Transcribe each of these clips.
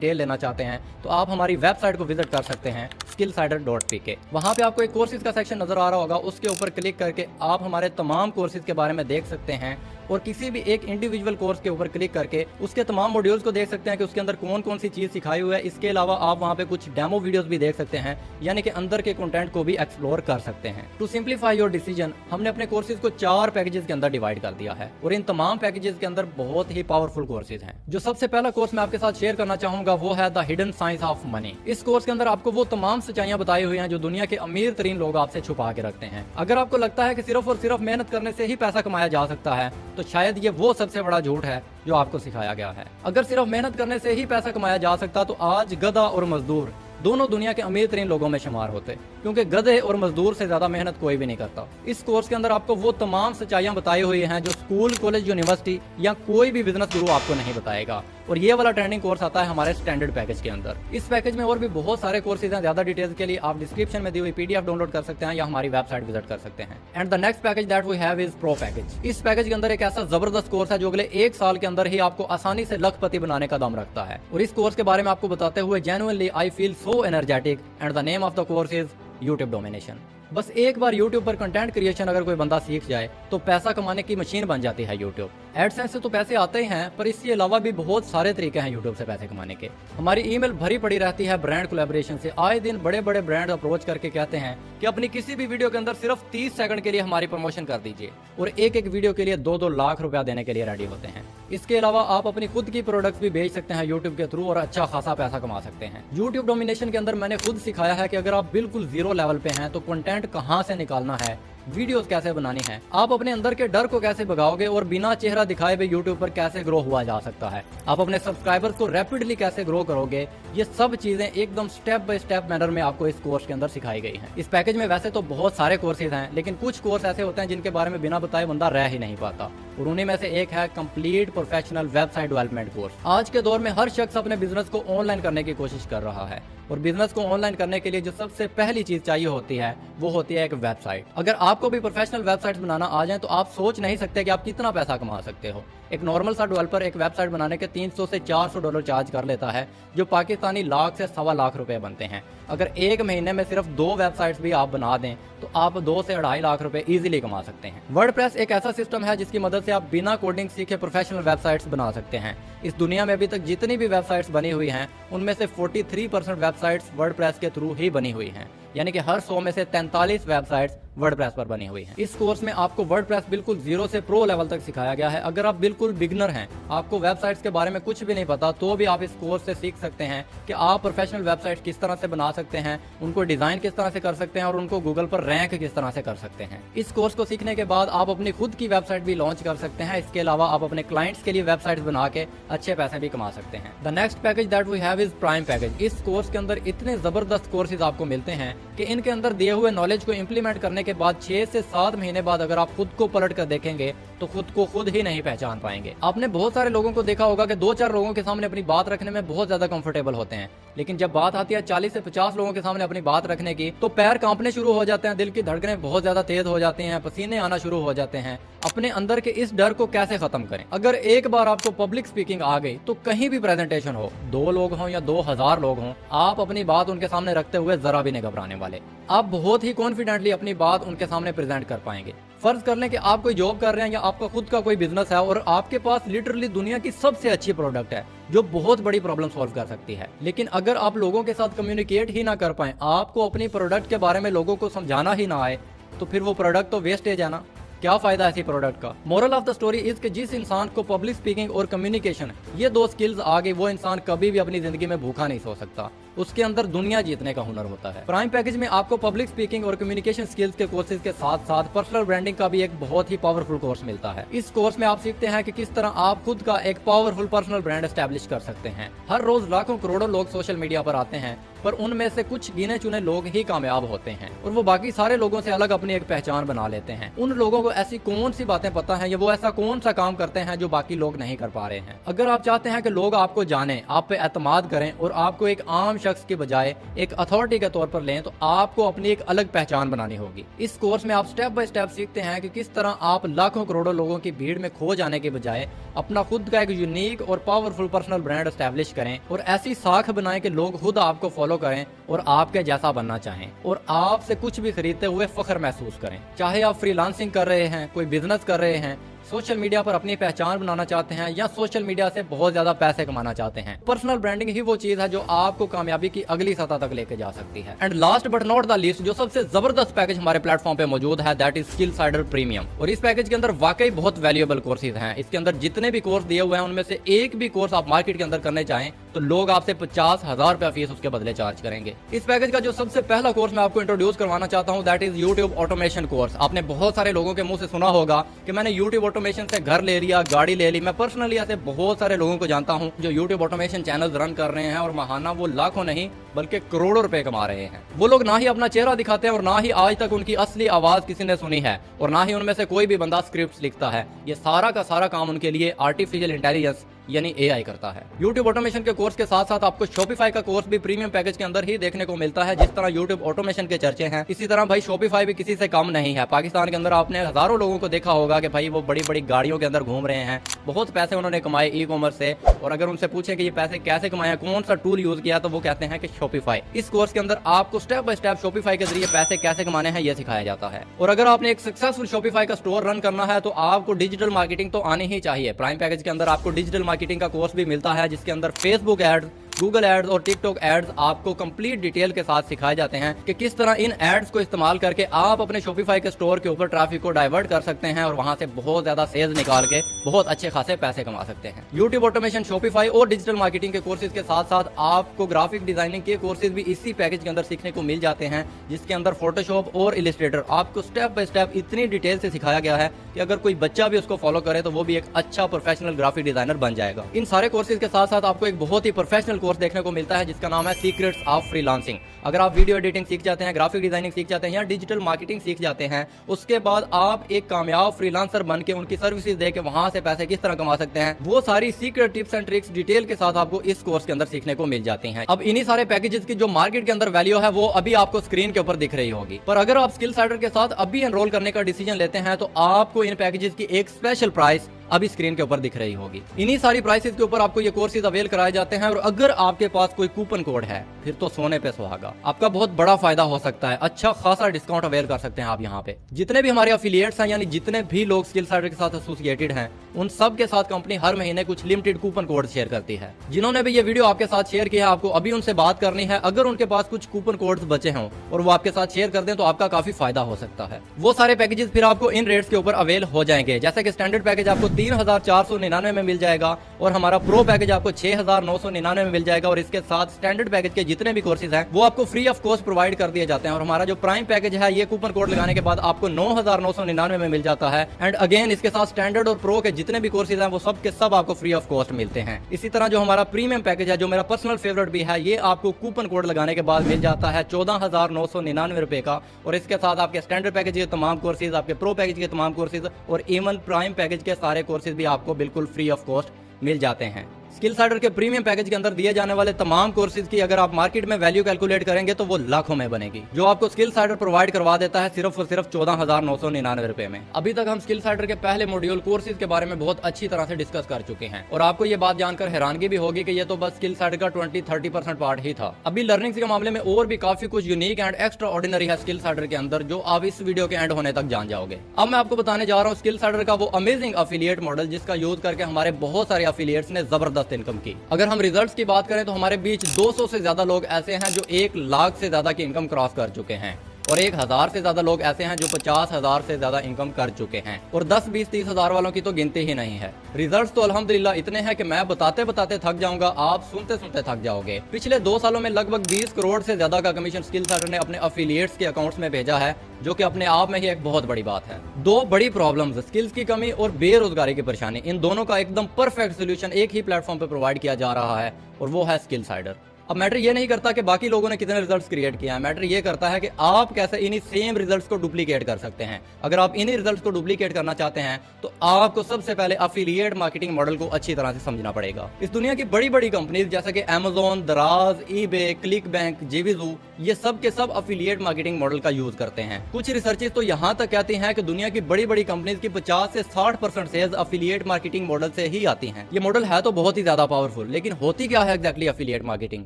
Detail लेना चाहते हैं तो आप हमारी वेबसाइट को विजिट कर सकते हैं skillsider.pk। वहाँ पे आपको एक कोर्सेज का सेक्शन नजर आ रहा होगा, उसके ऊपर क्लिक करके आप हमारे तमाम कोर्सेज के बारे में देख सकते हैं और किसी भी एक इंडिविजुअल कोर्स के ऊपर क्लिक करके उसके तमाम मॉड्यूल्स को देख सकते हैं कि उसके अंदर कौन कौन सी चीज सिखाई हुई है। इसके अलावा आप वहाँ पे कुछ डेमो वीडियोस भी देख सकते हैं, यानी कि अंदर के कंटेंट को भी एक्सप्लोर कर सकते हैं। टू सिंप्लीफाई योर डिसीजन, हमने अपने कोर्सेज को 4 पैकेजेस के अंदर डिवाइड कर दिया है और इन तमाम पैकेजेस के अंदर बहुत ही पावरफुल कोर्सेज हैं। जो सबसे पहला कोर्स मैं आपके साथ शेयर करना चाहूंगा वो है the hidden science of money. इस कोर्स के अंदर आपको वो तमाम सच्चाइयां बताई हुई हैं जो दुनिया के अमीर तरीन लोग आपसे छुपा के रखते हैं। अगर आपको लगता है कि सिर्फ और सिर्फ मेहनत करने से ही पैसा कमाया जा सकता है तो शायद ये वो सबसे बड़ा झूठ है जो आपको सिखाया गया है। अगर सिर्फ मेहनत करने से ही पैसा कमाया जा सकता तो आज गधा और मजदूर दोनों दुनिया के अमीर तरीन लोगों में शुमार होते, क्योंकि गधे और मजदूर से ज्यादा मेहनत कोई भी नहीं करता। इस कोर्स के अंदर आपको वो तमाम सच्चाइयां बताई हुई हैं जो स्कूल, कॉलेज, यूनिवर्सिटी या कोई भी बिजनेस गुरु आपको नहीं बताएगा। और ये वाला ट्रेंडिंग कोर्स आता है हमारे स्टैंडर्ड पैकेज के अंदर। इस पैकेज में और भी बहुत सारे कोर्सेज हैं। ज्यादा डिटेल्स के लिए आप डिस्क्रिप्शन में दी हुई PDF डाउनलोड कर सकते हैं या हमारी वेबसाइट विजिट कर सकते हैं। And the next package that we have is pro package. इस पैकेज के अंदर एक ऐसा जबरदस्त कोर्स है जो अगले 1 साल के अंदर ही आपको आसानी से लखपति बनाने का दम रखता है। और इस कोर्स के बारे में आपको बताते हुए genuinely I feel so energetic and the name of the course is YouTube domination. बस एक बार YouTube पर कंटेंट क्रिएशन अगर कोई बंदा सीख जाए तो पैसा कमाने की मशीन बन जाती है YouTube। एडसेंस से तो पैसे आते ही हैं, पर इसके अलावा भी बहुत सारे तरीके हैं YouTube से पैसे कमाने के। हमारी ईमेल भरी पड़ी रहती है ब्रांड कोलैबोरेशन से। आए दिन बड़े बड़े ब्रांड अप्रोच करके कहते हैं कि अपनी किसी भी वीडियो के अंदर सिर्फ 30 सेकंड के लिए हमारी प्रमोशन कर दीजिए, और एक एक वीडियो के लिए 2-2 लाख रुपया देने के लिए रेडी होते हैं। इसके अलावा आप अपनी खुद की प्रोडक्ट्स भी बेच सकते हैं YouTube के थ्रू और अच्छा खासा पैसा कमा सकते हैं। YouTube डोमिनेशन के अंदर मैंने खुद सिखाया है कि अगर आप बिल्कुल जीरो लेवल पे हैं तो कंटेंट कहां से निकालना है, वीडियोस कैसे बनानी है, आप अपने अंदर के डर को कैसे भगाओगे और बिना चेहरा दिखाए भी यूट्यूब पर कैसे ग्रो हुआ जा सकता है, आप अपने सब्सक्राइबर्स को रैपिडली कैसे ग्रो करोगे, ये सब चीजें एकदम स्टेप बाय स्टेप मैनर में आपको इस कोर्स के अंदर सिखाई गई हैं। इस पैकेज में वैसे तो बहुत सारे कोर्सेज हैं, लेकिन कुछ कोर्स ऐसे होते हैं जिनके बारे में बिना बताए बंदा रह ही नहीं पाता, और उन्हीं में से एक है complete professional website development course. आज के दौर में हर शख्स अपने बिजनेस को ऑनलाइन करने की कोशिश कर रहा है, और बिजनेस को ऑनलाइन करने के लिए जो सबसे पहली चीज चाहिए होती है वो होती है एक वेबसाइट। अगर आपको भी प्रोफेशनल वेबसाइट्स बनाना आ जाए तो आप सोच नहीं सकते कि आप कितना पैसा कमा सकते हो। एक नॉर्मल सा डेवलपर एक वेबसाइट बनाने के $300 से $400 चार्ज कर लेता है, जो पाकिस्तानी लाख से सवा लाख रुपए बनते हैं। अगर एक महीने में सिर्फ 2 वेबसाइट्स भी आप बना दें तो आप 2 से 2.5 लाख रुपए इजीली कमा सकते हैं। वर्डप्रेस एक ऐसा सिस्टम है जिसकी मदद से आप बिना कोडिंग सीखे प्रोफेशनल वेबसाइट्स बना सकते हैं। इस दुनिया में अभी तक जितनी भी वेबसाइट्स बनी हुई हैं उनमें से 43% वेबसाइट्स वर्डप्रेस के थ्रू ही बनी हुई हैं, यानी कि हर 100 में से 43 वेबसाइट्स वर्डप्रेस पर बनी हुई हैं। इस कोर्स में आपको वर्डप्रेस बिल्कुल जीरो से प्रो लेवल तक सिखाया गया है। अगर आप बिल्कुल बिगनर हैं, आपको वेबसाइट्स के बारे में कुछ भी नहीं पता, तो भी आप इस कोर्स से सीख सकते हैं कि आप प्रोफेशनल वेबसाइट किस तरह से बना सकते हैं, उनको डिजाइन किस तरह से कर सकते हैं और उनको गूगल पर रैंक किस तरह से कर सकते हैं। इस कोर्स को सीखने के बाद आप अपनी खुद की वेबसाइट भी लॉन्च कर सकते हैं। इसके अलावा आप अपने क्लाइंट्स के लिए वेबसाइट बना के अच्छे पैसे भी कमा सकते हैं। The next package that we have is prime package. इस कोर्स के अंदर इतने जबरदस्त कोर्सेज आपको मिलते हैं कि इनके अंदर दिए हुए नॉलेज को इम्प्लीमेंट करने के बाद 6 से 7 महीने बाद अगर आप खुद को पलट कर देखेंगे तो खुद को खुद ही नहीं पहचान पाएंगे। आपने बहुत सारे लोगों को देखा होगा कि 2-4 लोगों के सामने अपनी बात रखने में बहुत ज्यादा कंफर्टेबल होते हैं, लेकिन जब बात आती है 40 से 50 लोगों के सामने अपनी बात रखने की तो पैर कांपने शुरू हो जाते हैं, दिल की धड़कनें बहुत ज्यादा तेज हो जाती हैं, पसीने आना शुरू हो जाते हैं। अपने अंदर के इस डर को कैसे खत्म करें? अगर एक बार आपको पब्लिक स्पीकिंग आ गई तो कहीं भी प्रेजेंटेशन हो, 2 लोग हों या 2000 लोग हों, आप अपनी बात उनके सामने रखते हुए जरा भी नहीं घबराने वाले। आप बहुत ही कॉन्फिडेंटली अपनी बात उनके सामने प्रेजेंट कर पाएंगे। फर्ज कर लें कि आप कोई जॉब कर रहे हैं या आपका खुद का कोई बिजनेस है और आपके पास लिटरली दुनिया की सबसे अच्छी प्रोडक्ट है जो बहुत बड़ी प्रॉब्लम सॉल्व कर सकती है, लेकिन अगर आप लोगों के साथ कम्युनिकेट ही ना कर पाए, आपको अपनी प्रोडक्ट के बारे में लोगों को समझाना ही ना आए, तो फिर वो प्रोडक्ट तो वेस्टेज है ना। क्या फायदा ऐसी प्रोडक्ट का? Moral of the story is कि जिस इंसान को पब्लिक स्पीकिंग और कम्युनिकेशन ये 2 स्किल्स आ गई, वो इंसान कभी भी अपनी जिंदगी में भूखा नहीं सो सकता। उसके अंदर दुनिया जीतने का हुनर होता है। प्राइम पैकेज में आपको पब्लिक स्पीकिंग और कम्युनिकेशन स्किल्स के कोर्सेज के साथ साथ पर्सनल ब्रांडिंग का भी एक बहुत ही पावरफुल कोर्स मिलता है। इस कोर्स में आप सीखते हैं कि किस तरह आप खुद का एक पावरफुल पर्सनल ब्रांड एस्टैब्लिश कर सकते हैं। हर रोज लाखों करोड़ों लोग सोशल मीडिया पर आते हैं, पर उनमें से कुछ गिने चुने लोग ही कामयाब होते हैं और वो बाकी सारे लोगों से अलग अपनी एक पहचान बना लेते हैं। उन लोगों को ऐसी कौन सी बातें पता है या वो ऐसा कौन सा काम करते हैं जो बाकी लोग नहीं कर पा रहे हैं। अगर आप चाहते हैं कि लोग आपको जाने, आप पे एतमाद करें और आपको एक आम शख्स की बजाय एक अथॉरिटी के तौर पर लें तो आपको अपनी एक अलग पहचान बनानी होगी। इस कोर्स में आप स्टेप बाय स्टेप सीखते हैं कि किस तरह आप लाखों करोड़ों लोगों की भीड़ में खो जाने के बजाय अपना खुद का एक यूनिक और पावरफुल पर्सनल ब्रांड एस्टैब्लिश करें और ऐसी साख बनाएं कि लोग खुद आपको फॉलो करें और आपके जैसा बनना चाहें और आपसे कुछ भी खरीदते हुए फख्र महसूस करें। चाहे आप फ्रीलांसिंग कर रहे हैं, कोई बिजनेस कर रहे हैं, सोशल मीडिया पर अपनी पहचान बनाना चाहते हैं या सोशल मीडिया से बहुत ज्यादा पैसे कमाना चाहते हैं, पर्सनल ब्रांडिंग ही वो चीज है जो आपको कामयाबी की अगली सतह तक लेके जा सकती है। And last but not the least, जो सबसे जबरदस्त पैकेज हमारे प्लेटफॉर्म पे मौजूद है, दैट इज स्किलसाइडर प्रीमियम। और इस पैकेज के अंदर वाकई बहुत वैल्यूएबल कोर्सेज हैं। इसके अंदर जितने भी कोर्स दिए हुए हैं उनमें से एक भी कोर्स आप मार्केट के अंदर करने चाहें तो लोग आपसे 50,000 रुपया फीस उसके बदले चार्ज करेंगे। इस पैकेज का जो सबसे पहला कोर्स मैं आपको इंट्रोड्यूस करवाना चाहता हूं, that is YouTube automation course. आपने बहुत सारे लोगों के मुंह से सुना होगा कि मैंने यूट्यूब ऑटोमेशन से घर ले लिया, गाड़ी ले ली। मैं पर्सनली ऐसे बहुत सारे लोगों को जानता हूं जो यूट्यूब ऑटोमेशन चैनल रन कर रहे हैं और माहाना वो लाखों नहीं बल्कि करोड़ों रुपए कमा रहे हैं। वो लोग ना ही अपना चेहरा दिखाते हैं और ना ही आज तक उनकी असली आवाज किसी ने सुनी है और ना ही उनमें से कोई भी बंदा स्क्रिप्ट लिखता है। ये सारा का सारा काम उनके लिए आर्टिफिशियल इंटेलिजेंस यानी एआई करता है। YouTube ऑटोमेशन के कोर्स के साथ साथ आपको Shopify का कोर्स भी प्रीमियम पैकेज के अंदर ही देखने को मिलता है। जिस तरह YouTube ऑटोमेशन के चर्चे हैं, इसी तरह भाई Shopify भी किसी से कम नहीं है। पाकिस्तान के अंदर आपने हजारों लोगों को देखा होगा कि भाई वो बड़ी बड़ी गाड़ियों के अंदर घूम रहे हैं, बहुत पैसे उन्होंने कमाए ई कॉमर्स से। और अगर उनसे पूछें कि ये पैसे कैसे कमाए हैं, कौन सा टूल यूज किया, तो वो कहते हैं कि Shopify। इस कोर्स के अंदर आपको स्टेप बाय स्टेप Shopify के जरिए पैसे कैसे कमाने हैं ये सिखाया जाता है। और अगर आपने एक सक्सेसफुल Shopify का स्टोर रन करना है तो आपको डिजिटल मार्केटिंग तो आनी ही चाहिए। प्राइम पैकेज के अंदर आपको डिजिटल मार्केटिंग का कोर्स भी मिलता है जिसके अंदर फेसबुक एड्स, गूगल एड्स और टिकटॉक एड्स आपको कंप्लीट डिटेल के साथ सिखाए जाते हैं कि किस तरह इन एड्स को इस्तेमाल करके आप अपने Shopify के स्टोर के ऊपर ट्रैफिक को डाइवर्ट कर सकते हैं और वहां से बहुत ज्यादा सेल्स निकाल के बहुत अच्छे खासे पैसे कमा सकते हैं। YouTube ऑटोमेशन, Shopify और डिजिटल मार्केटिंग के कोर्सेज के साथ साथ आपको ग्राफिक डिजाइनिंग के कोर्सेज भी इसी पैकेज के अंदर सीखने को मिल जाते हैं, जिसके अंदर फोटोशॉप और इलिस्ट्रेटर आपको स्टेप बाय स्टेप इतनी डिटेल से सिखाया गया है कि अगर कोई बच्चा भी उसको फॉलो करे तो वो भी एक अच्छा प्रोफेशनल ग्राफिक डिजाइनर बन जाएगा। इन सारे कोर्सेज के साथ साथ आपको एक बहुत ही प्रोफेशनल कोर्स देखने को मिलता है जिसका नाम है सीक्रेट्स ऑफ फ्रीलांसिंग। अगर आप वीडियो एडिटिंग सीख जाते हैं, ग्राफिक डिजाइनिंग सीख जाते हैं या डिजिटल मार्केटिंग सीख जाते हैं, उसके बाद आप एक कामयाब फ्रीलांसर बन के उनकी सर्विसेज दे के वहां से पैसे किस तरह कमा सकते हैं, वो सारी secret tips and tricks detail के साथ आपको इस कोर्स के अंदर सीखने को मिल जाती हैं। अब इन्हीं सारे पैकेजेस की जो मार्केट के अंदर वैल्यू है वो अभी आपको स्क्रीन के ऊपर दिख रही होगी, पर अगर आप स्किलसाइडर के साथ अभी एनरोल करने का डिसीजन लेते हैं तो आपको इन पैकेजेस की एक स्पेशल प्राइस अभी स्क्रीन के ऊपर दिख रही होगी। इन्हीं सारी प्राइसेस के ऊपर आपको ये कोर्सेज अवेल कराए जाते हैं और अगर आपके पास कोई कूपन कोड है फिर तो सोने पे सुहागा, आपका बहुत बड़ा फायदा हो सकता है। अच्छा खासा डिस्काउंट अवेल कर सकते हैं आप यहाँ पे। जितने भी हमारे अफिलिएट्स हैं यानी जितने भी लोग स्किलसाइडर के साथ एसोसिएटेड हैं, उन सब के साथ कंपनी हर महीने कुछ लिमिटेड कूपन कोड शेयर करती है। जिन्होंने भी ये वीडियो आपके साथ शेयर किया, आपको अभी उनसे बात करनी है। अगर उनके पास कुछ कूपन कोड्स बचे हों और वो आपके साथ शेयर कर दें तो आपका काफी फायदा हो सकता है। वो सारे पैकेजेस फिर आपको इन रेट्स के ऊपर अवेल हो जाएंगे। जैसे कि स्टैंडर्ड पैकेज आपको 3,499 में मिल जाएगा और हमारा प्रो पैकेज आपको 6,999 में मिल जाएगा। और इसके साथ स्टैंडर्ड पैकेज के जितने भी कोर्सेज हैं वो आपको फ्री ऑफ कॉस्ट प्रोवाइड कर दिए जाते हैं। और हमारा जो प्राइम पैकेज है ये कूपन कोड लगाने के बाद आपको 9,999 में मिल जाता है। एंड अगेन इसके साथ स्टैंडर्ड और प्रो के जितने भी कोर्सेज हैं वो सब के सब आपको फ्री ऑफ कॉस्ट मिलते हैं। इसी तरह जो हमारा प्रीमियम पैकेज है, जो मेरा पर्सनल फेवरेट भी है, ये आपको कूपन कोड लगाने के बाद मिल जाता है 14,999 रुपए का। और इसके साथ आपके स्टैंडर्ड पैकेज के तमाम कोर्सेज, आपके प्रो पैकेज के तमाम कोर्सेज और इवन प्राइम पैकेज के सारे कोर्सेज भी आपको बिल्कुल फ्री ऑफ कॉस्ट मिल जाते हैं। स्किलसाइडर के प्रीमियम पैकेज के अंदर दिए जाने वाले तमाम कोर्सेज की अगर आप मार्केट में वैल्यू कैलकुलेट करेंगे तो वो लाखों में बनेगी, जो आपको स्किलसाइडर प्रोवाइड करवा देता है सिर्फ और सिर्फ 14,999 रुपए में। अभी तक हम स्किलसाइडर के पहले मॉड्यूल कोर्सेज के बारे में बहुत अच्छी तरह से डिस्कस कर चुके हैं और आपको ये बात जानकर हैरानगी भी होगी कि ये तो बस स्किलसाइडर का 20-30% पार्ट ही था। अभी लर्निंग के मामले में और भी काफी कुछ यूनिक एंड एक्स्ट्रा ऑर्डिनरी है स्किलसाइडर के अंदर, जो आप इस वीडियो के एंड होने तक जान जाओगे। अब मैं आपको बताने जा रहा हूँ स्किलसाइडर का वो अमेजिंग अफिलिएट मॉडल जिसका यूज करके हमारे बहुत सारे अफिलिएट्स ने जबरदस्त इनकम की। अगर हम रिजल्ट्स की बात करें तो हमारे बीच 200 से ज्यादा लोग ऐसे हैं जो 1 लाख से ज्यादा की इनकम क्रॉस कर चुके हैं और 1,000 से ज्यादा लोग ऐसे हैं जो 50,000 से ज्यादा इनकम कर चुके हैं और 10, 20, 30 हजार वालों की तो गिनती ही नहीं है। रिजल्ट्स तो अल्हम्दुलिल्लाह इतने हैं कि मैं बताते बताते थक जाऊंगा, आप सुनते सुनते थक जाओगे। पिछले 2 सालों में लगभग 20 करोड़ से ज्यादा का कमीशन स्किलसाइडर ने अपने अफिलिएट्स के अकाउंट्स में भेजा है, जो कि अपने आप में ही एक बहुत बड़ी बात है। 2 बड़ी प्रॉब्लम्स, स्किल्स की कमी और बेरोजगारी की परेशानी, इन दोनों का एकदम परफेक्ट सोल्यूशन एक ही प्लेटफॉर्म पर प्रोवाइड किया जा रहा है और वो है स्किलसाइडर। अब मैटर ये नहीं करता कि बाकी लोगों ने कितने रिजल्ट्स क्रिएट किए हैं, मैटर ये करता है कि आप कैसे इन्हीं सेम रिजल्ट्स को डुप्लीकेट कर सकते हैं। अगर आप इन्हीं रिजल्ट्स को डुप्लीकेट करना चाहते हैं तो आपको सबसे पहले एफिलिएट मार्केटिंग मॉडल को अच्छी तरह से समझना पड़ेगा। इस दुनिया की बड़ी बड़ी कंपनीज जैसे कि अमेजोन, दराज, ईबे, क्लिक बैंक, जीविजू, ये सब के सब एफिलिएट मार्केटिंग मॉडल का यूज करते हैं। कुछ रिसर्चेस तो यहाँ तक कहती हैं कि दुनिया की बड़ी बड़ी कंपनीज की 50 से 60% सेल्स एफिलिएट मार्केटिंग मॉडल से ही आती हैं। ये मॉडल है तो बहुत ही ज्यादा पावरफुल, लेकिन होती क्या है एग्जैक्टली एफिलिएट मार्केटिंग,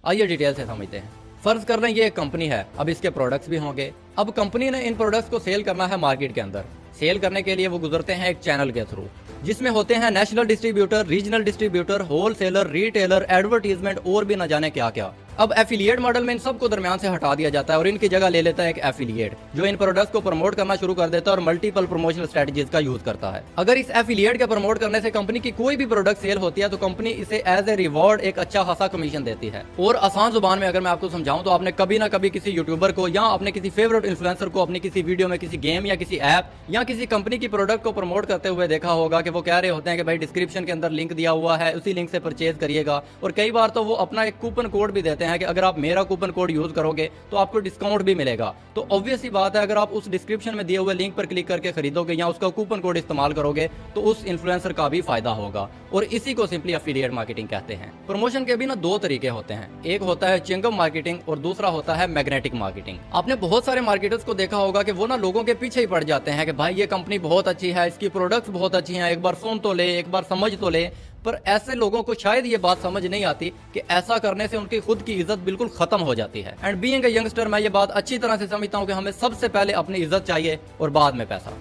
आइए डिटेल से समझते हैं। फर्ज कर लें ये एक कंपनी है, अब इसके प्रोडक्ट्स भी होंगे। अब कंपनी ने इन प्रोडक्ट्स को सेल करना है मार्केट के अंदर। सेल करने के लिए वो गुजरते हैं एक चैनल के थ्रू, जिसमें होते हैं national distributor, regional distributor, wholesaler, retailer, advertisement और भी न जाने क्या क्या। अब एफिलिएट मॉडल में इन सबको दरमियान से हटा दिया जाता है और इनकी जगह ले लेता है एक एफिलिएट, जो इन प्रोडक्ट्स को प्रमोट करना शुरू कर देता है और मल्टीपल प्रमोशनल स्ट्रेटजीज का यूज करता है। अगर इस एफिलिएट के प्रमोट करने से कंपनी की कोई भी प्रोडक्ट सेल होती है तो कंपनी इसे एज ए रिवॉर्ड एक अच्छा खासा कमीशन देती है। और आसान जुबान में अगर मैं आपको समझाऊं तो आपने कभी ना कभी किसी यूट्यूबर को या अपने किसी फेवरेट इन्फ्लुएंसर को अपनी किसी वीडियो में किसी गेम या किसी ऐप या किसी कंपनी की प्रोडक्ट को प्रमोट करते हुए देखा होगा कि वो कह रहे होते हैं कि भाई डिस्क्रिप्शन के अंदर लिंक दिया हुआ है, उसी लिंक से परचेज करिएगा। और कई बार तो वो अपना एक कूपन कोड भी देते हैं कि अगर आप मेरा कूपन कोड यूज करोगे तो आपको डिस्काउंट भी मिलेगा। तो ऑब्वियस ही बात है, अगर आप उस डिस्क्रिप्शन में दिए हुए लिंक पर क्लिक करके खरीदोगे या उसका कूपन कोड इस्तेमाल करोगे तो उस इन्फ्लुएंसर का भी फायदा होगा। और इसी को सिंपली एफिलिएट मार्केटिंग कहते हैं। प्रमोशन के भी ना दो तरीके होते हैं, एक होता है चिंगम मार्केटिंग और दूसरा होता है मैग्नेटिक मार्केटिंग। आपने बहुत सारे मार्केटर्स को देखा होगा कि वो ना लोगों के पीछे ही पड़ जाते हैं कि भाई ये कंपनी बहुत अच्छी है, इसकी प्रोडक्ट्स बहुत अच्छी हैं, एक बार सुन तो ले, एक बार समझ तो ले। पर ऐसे लोगों को शायद ये बात समझ नहीं आती कि ऐसा करने से उनकी खुद की इज्जत बिल्कुल खत्म हो जाती है। एंड बीइंग अ यंगस्टर मैं ये बात अच्छी तरह से समझता हूँ कि हमें सबसे पहले अपनी इज्जत चाहिए और बाद में पैसा।